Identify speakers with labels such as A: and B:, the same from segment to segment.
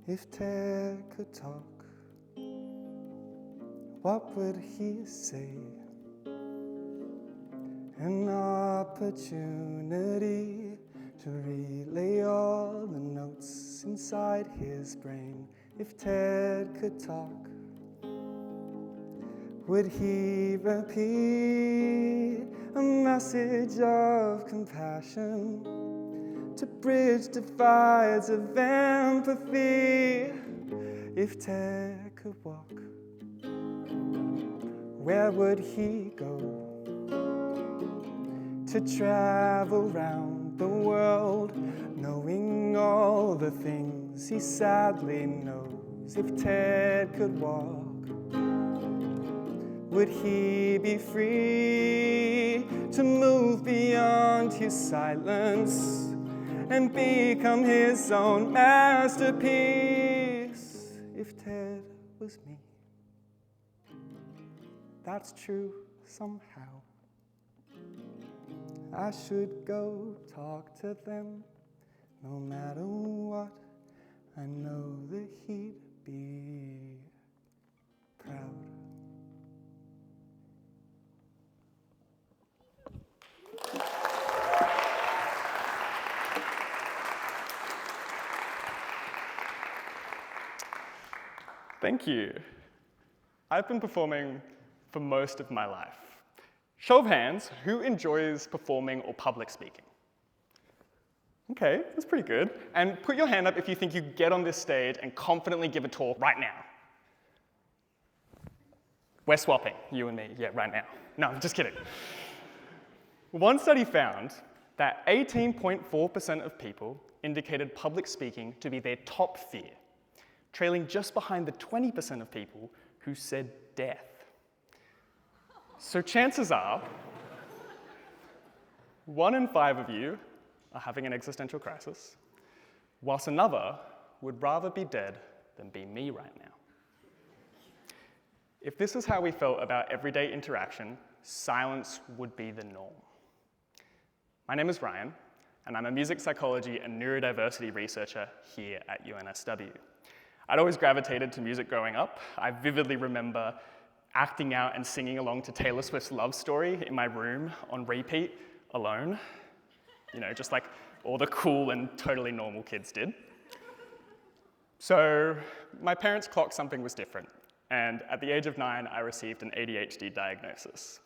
A: If Ted could talk, what would he say? An opportunity to relay all the notes inside his brain. If Ted could talk, would he repeat a message of compassion to bridge divides of empathy? If Ted could walk, where would he go to travel round the world, knowing all the things he sadly knows? If Ted could walk, would he be free to move beyond his silence and become his own masterpiece? If Ted was me, that's true somehow. I should go talk to them, no matter what. I know that he'd be proud.
B: Thank you. I've been performing for most of my life. Show of hands, who enjoys performing or public speaking? Okay, that's pretty good. And put your hand up if you think you get on this stage and confidently give a talk right now. We're swapping, you and me, yeah, right now. No, I'm just kidding. One study found that 18.4% of people indicated public speaking to be their top fear, trailing just behind the 20% of people who said death. So chances are, 1 in 5 of you are having an existential crisis, whilst another would rather be dead than be me right now. If this is how we felt about everyday interaction, silence would be the norm. My name is Ryan, and I'm a music psychology and neurodiversity researcher here at UNSW. I'd always gravitated to music growing up. I vividly remember acting out and singing along to Taylor Swift's Love Story in my room on repeat, alone. You know, just like all the cool and totally normal kids did. So my parents clocked something was different, and at the age of 9, I received an ADHD diagnosis.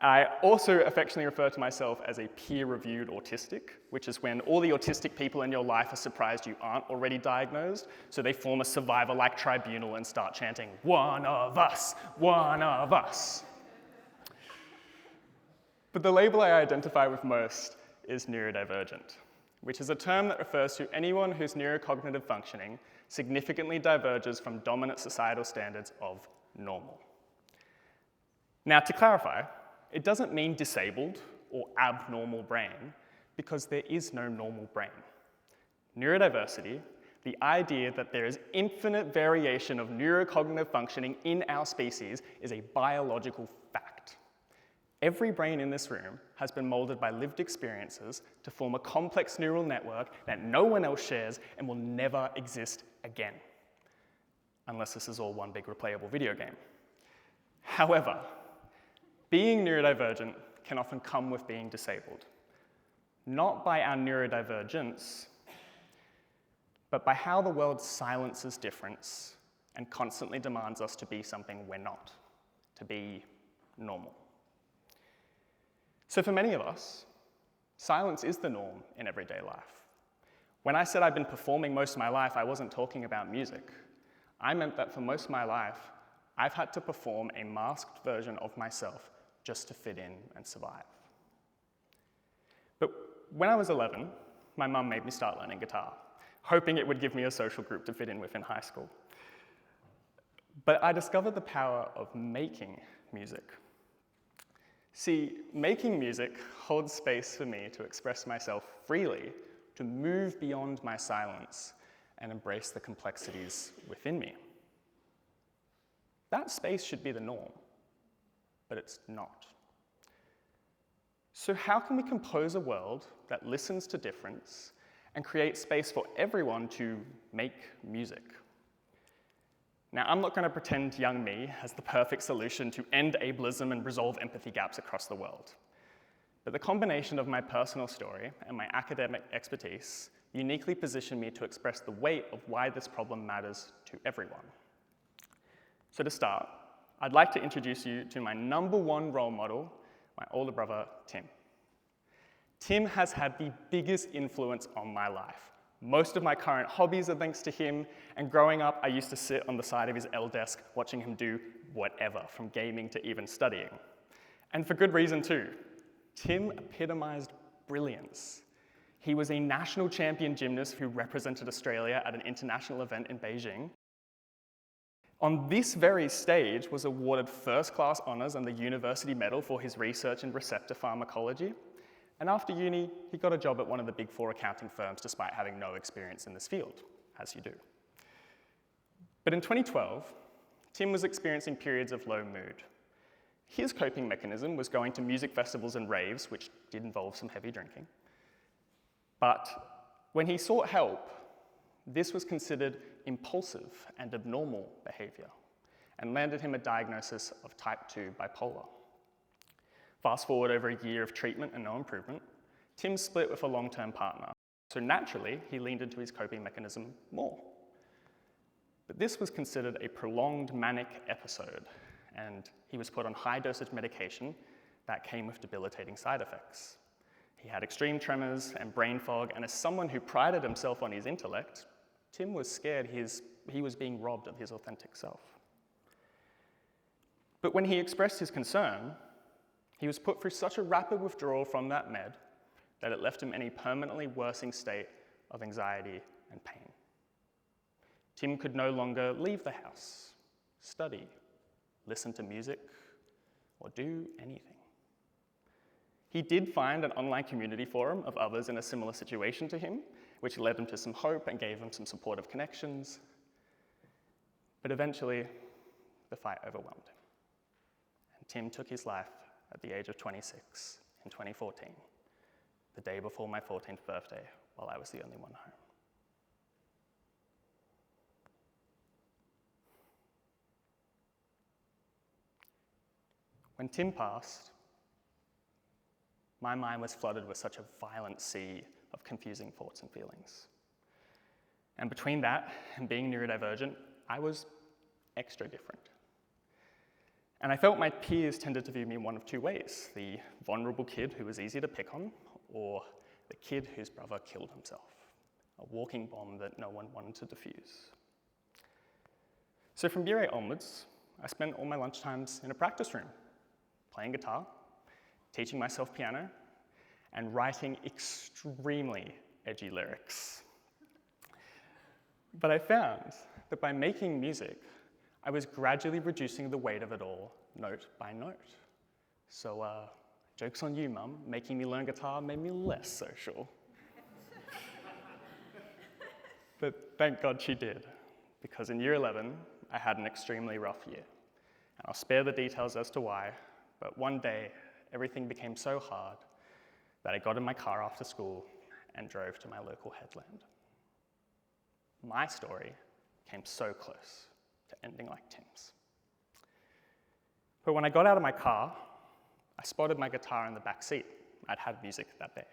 B: I also affectionately refer to myself as a peer-reviewed autistic, which is when all the autistic people in your life are surprised you aren't already diagnosed, so they form a survivor-like tribunal and start chanting, "One of us, one of us." But the label I identify with most is neurodivergent, which is a term that refers to anyone whose neurocognitive functioning significantly diverges from dominant societal standards of normal. Now, to clarify, it doesn't mean disabled or abnormal brain, because there is no normal brain. Neurodiversity, the idea that there is infinite variation of neurocognitive functioning in our species, is a biological fact. Every brain in this room has been molded by lived experiences to form a complex neural network that no one else shares and will never exist again, unless this is all one big replayable video game. However, being neurodivergent can often come with being disabled, not by our neurodivergence, but by how the world silences difference and constantly demands us to be something we're not, to be normal. So for many of us, silence is the norm in everyday life. When I said I've been performing most of my life, I wasn't talking about music. I meant that for most of my life, I've had to perform a masked version of myself just to fit in and survive. But when I was 11, my mum made me start learning guitar, hoping it would give me a social group to fit in with in high school. But I discovered the power of making music. See, making music holds space for me to express myself freely, to move beyond my silence and embrace the complexities within me. That space should be the norm, but it's not. So how can we compose a world that listens to difference and create space for everyone to make music. Now, I'm not going to pretend young me has the perfect solution to end ableism and resolve empathy gaps across the world. But the combination of my personal story and my academic expertise uniquely position me to express the weight of why this problem matters to everyone. So to start, I'd like to introduce you to my #1 role model, my older brother, Tim. Tim has had the biggest influence on my life. Most of my current hobbies are thanks to him, and growing up, I used to sit on the side of his L desk watching him do whatever, from gaming to even studying. And for good reason too. Tim epitomized brilliance. He was a national champion gymnast who represented Australia at an international event in Beijing. On this very stage was awarded first-class honours and the University Medal for his research in receptor pharmacology. And after uni, he got a job at one of the Big Four accounting firms despite having no experience in this field, as you do. But in 2012, Tim was experiencing periods of low mood. His coping mechanism was going to music festivals and raves, which did involve some heavy drinking. But when he sought help, this was considered impulsive and abnormal behavior and landed him a diagnosis of type 2 bipolar. Fast forward over a year of treatment and no improvement, Tim split with a long-term partner. So naturally, he leaned into his coping mechanism more. But this was considered a prolonged manic episode, and he was put on high-dosage medication that came with debilitating side effects. He had extreme tremors and brain fog, and as someone who prided himself on his intellect, Tim was scared he was being robbed of his authentic self. But when he expressed his concern, he was put through such a rapid withdrawal from that med that it left him in a permanently worsening state of anxiety and pain. Tim could no longer leave the house, study, listen to music, or do anything. He did find an online community forum of others in a similar situation to him, which led him to some hope and gave him some supportive connections. But eventually, the fight overwhelmed him. And Tim took his life at the age of 26 in 2014, the day before my 14th birthday, while I was the only one home. When Tim passed, my mind was flooded with such a violent sea of confusing thoughts and feelings. And between that and being neurodivergent, I was extra different. And I felt my peers tended to view me in one of two ways: the vulnerable kid who was easy to pick on, or the kid whose brother killed himself, a walking bomb that no one wanted to defuse. So from year 8 onwards, I spent all my lunchtimes in a practice room, playing guitar, teaching myself piano, and writing extremely edgy lyrics. But I found that by making music, I was gradually reducing the weight of it all, note by note. So, joke's on you, Mum. Making me learn guitar made me less social. But thank God she did, because in year 11, I had an extremely rough year. And I'll spare the details as to why, but one day, everything became so hard that I got in my car after school and drove to my local headland. My story came so close to ending like Tim's. But when I got out of my car, I spotted my guitar in the back seat. I'd had music that day.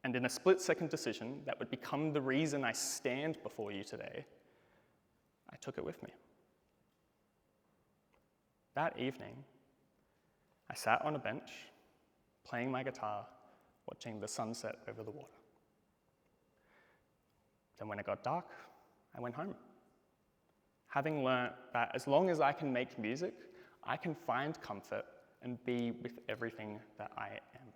B: And in a split-second decision that would become the reason I stand before you today, I took it with me. That evening, I sat on a bench, playing my guitar, watching the sunset over the water. Then when it got dark, I went home, having learnt that as long as I can make music, I can find comfort and be with everything that I am.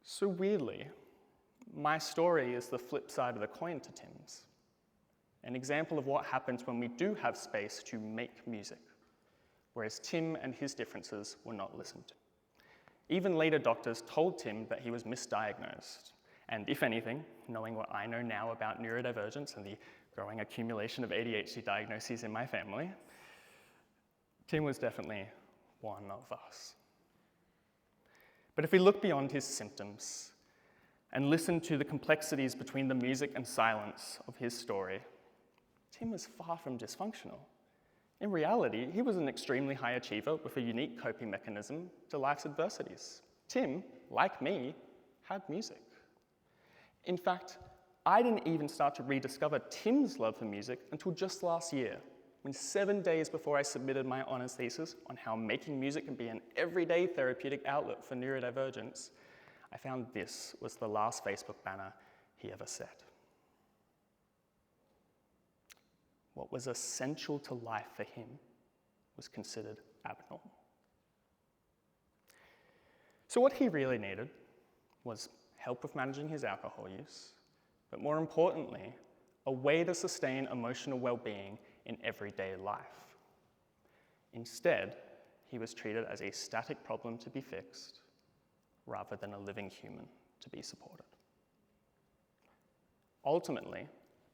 B: So weirdly, my story is the flip side of the coin to Tim's, an example of what happens when we do have space to make music, whereas Tim and his differences were not listened to. Even later doctors told Tim that he was misdiagnosed, and if anything, knowing what I know now about neurodivergence and the growing accumulation of ADHD diagnoses in my family, Tim was definitely one of us. But if we look beyond his symptoms and listen to the complexities between the music and silence of his story, Tim was far from dysfunctional. In reality, he was an extremely high achiever with a unique coping mechanism to life's adversities. Tim, like me, had music. In fact, I didn't even start to rediscover Tim's love for music until just last year, when 7 days before I submitted my honors thesis on how making music can be an everyday therapeutic outlet for neurodivergence, I found this was the last Facebook banner he ever set. What was essential to life for him was considered abnormal. So what he really needed was help with managing his alcohol use, but more importantly, a way to sustain emotional well-being in everyday life. Instead, he was treated as a static problem to be fixed, rather than a living human to be supported. Ultimately,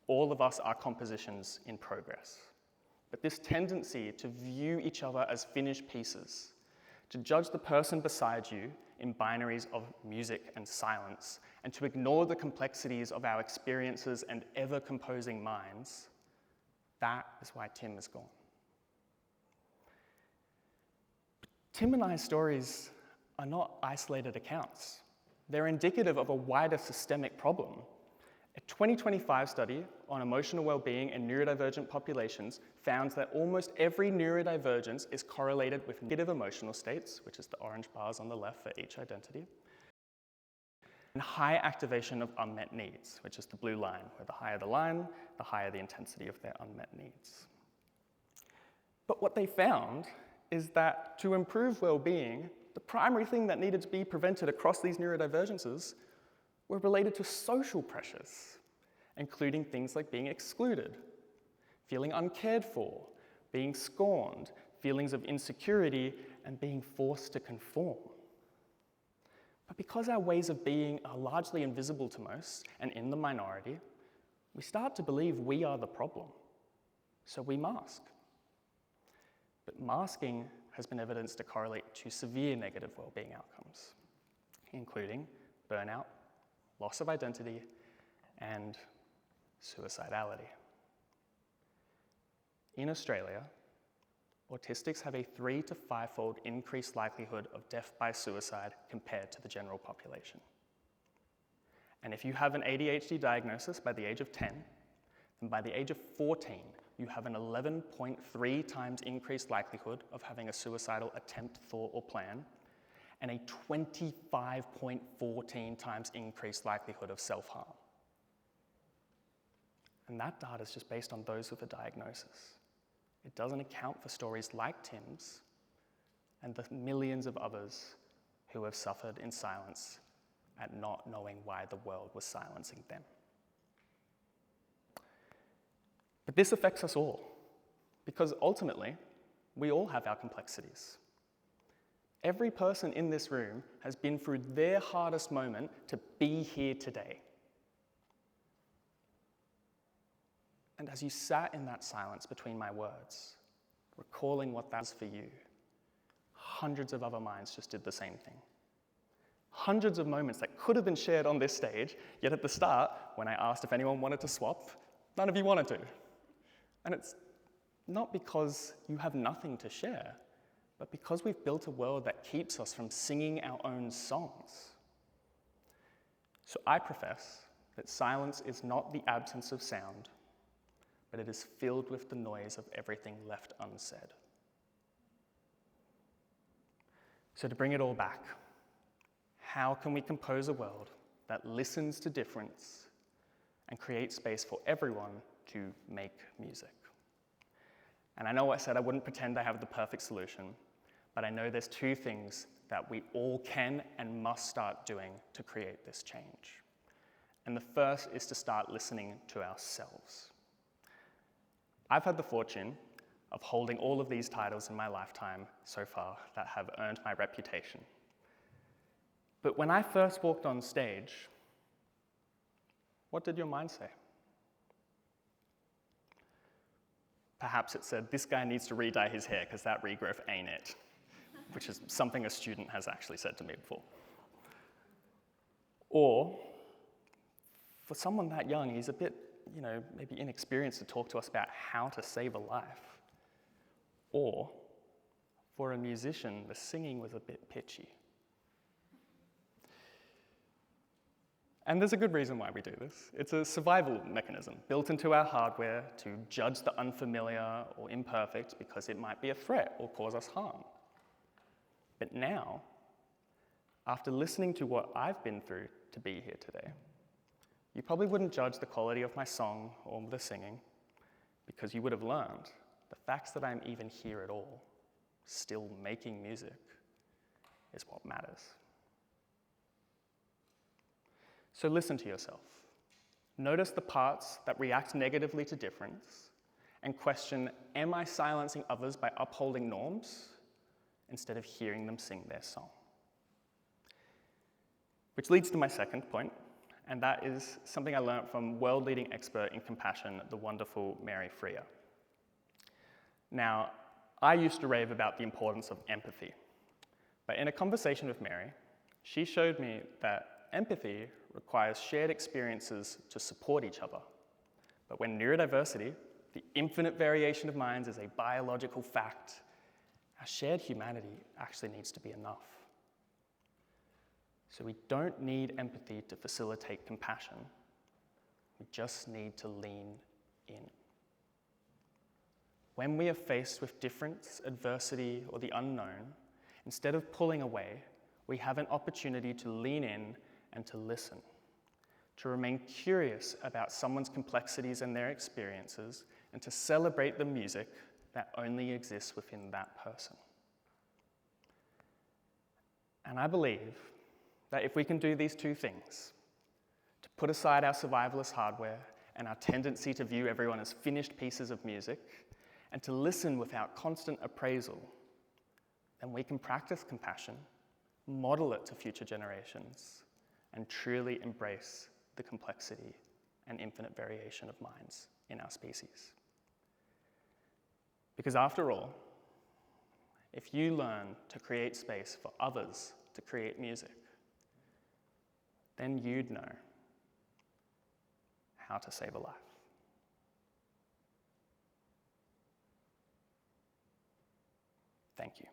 B: all of us are compositions in progress, but this tendency to view each other as finished pieces, to judge the person beside you in binaries of music and silence, and to ignore the complexities of our experiences and ever-composing minds, that is why Tim is gone. But Tim and I's stories are not isolated accounts. They're indicative of a wider systemic problem. A 2025 study on emotional well-being in neurodivergent populations found that almost every neurodivergence is correlated with negative emotional states, which is the orange bars on the left for each identity, and high activation of unmet needs, which is the blue line, where the higher the line, the higher the intensity of their unmet needs. But what they found is that to improve well-being, the primary thing that needed to be prevented across these neurodivergences were related to social pressures, including things like being excluded, feeling uncared for, being scorned, feelings of insecurity, and being forced to conform. But because our ways of being are largely invisible to most and in the minority, we start to believe we are the problem, so we mask. But masking has been evidenced to correlate to severe negative well-being outcomes, including burnout, loss of identity, and suicidality. In Australia, autistics have a 3 to 5-fold increased likelihood of death by suicide compared to the general population. And if you have an ADHD diagnosis by the age of 10, then by the age of 14, you have an 11.3 times increased likelihood of having a suicidal attempt, thought, or plan, and a 25.14 times increased likelihood of self-harm. And that data is just based on those with a diagnosis. It doesn't account for stories like Tim's and the millions of others who have suffered in silence at not knowing why the world was silencing them. But this affects us all, because ultimately, we all have our complexities. Every person in this room has been through their hardest moment to be here today. And as you sat in that silence between my words, recalling what that was for you, hundreds of other minds just did the same thing. Hundreds of moments that could have been shared on this stage, yet at the start, when I asked if anyone wanted to swap, none of you wanted to. And it's not because you have nothing to share, but because we've built a world that keeps us from singing our own songs. So I profess that silence is not the absence of sound, but it is filled with the noise of everything left unsaid. So to bring it all back, how can we compose a world that listens to difference and create space for everyone to make music? And I know I said I wouldn't pretend I have the perfect solution, but I know there's 2 things that we all can and must start doing to create this change. And the first is to start listening to ourselves. I've had the fortune of holding all of these titles in my lifetime so far that have earned my reputation. But when I first walked on stage, what did your mind say? Perhaps it said, this guy needs to re-dye his hair because that regrowth ain't it, which is something a student has actually said to me before. Or for someone that young, he's a bit, maybe inexperienced to talk to us about how to save a life. Or for a musician, the singing was a bit pitchy. And there's a good reason why we do this. It's a survival mechanism built into our hardware to judge the unfamiliar or imperfect because it might be a threat or cause us harm. But now, after listening to what I've been through to be here today, you probably wouldn't judge the quality of my song or the singing because you would have learned the facts that I'm even here at all, still making music, is what matters. So listen to yourself. Notice the parts that react negatively to difference and question, am I silencing others by upholding norms instead of hearing them sing their song? Which leads to my second point, and that is something I learned from world-leading expert in compassion, the wonderful Mary Freer. Now, I used to rave about the importance of empathy, but in a conversation with Mary, she showed me that empathy requires shared experiences to support each other. But when neurodiversity, the infinite variation of minds, is a biological fact, our shared humanity actually needs to be enough. So we don't need empathy to facilitate compassion. We just need to lean in. When we are faced with difference, adversity, or the unknown, instead of pulling away, we have an opportunity to lean in and to listen, to remain curious about someone's complexities and their experiences, and to celebrate the music that only exists within that person. And I believe that if we can do these two things, to put aside our survivalist hardware and our tendency to view everyone as finished pieces of music, and to listen without constant appraisal, then we can practice compassion, model it to future generations, and truly embrace the complexity and infinite variation of minds in our species. Because after all, if you learn to create space for others to create music, then you'd know how to save a life. Thank you.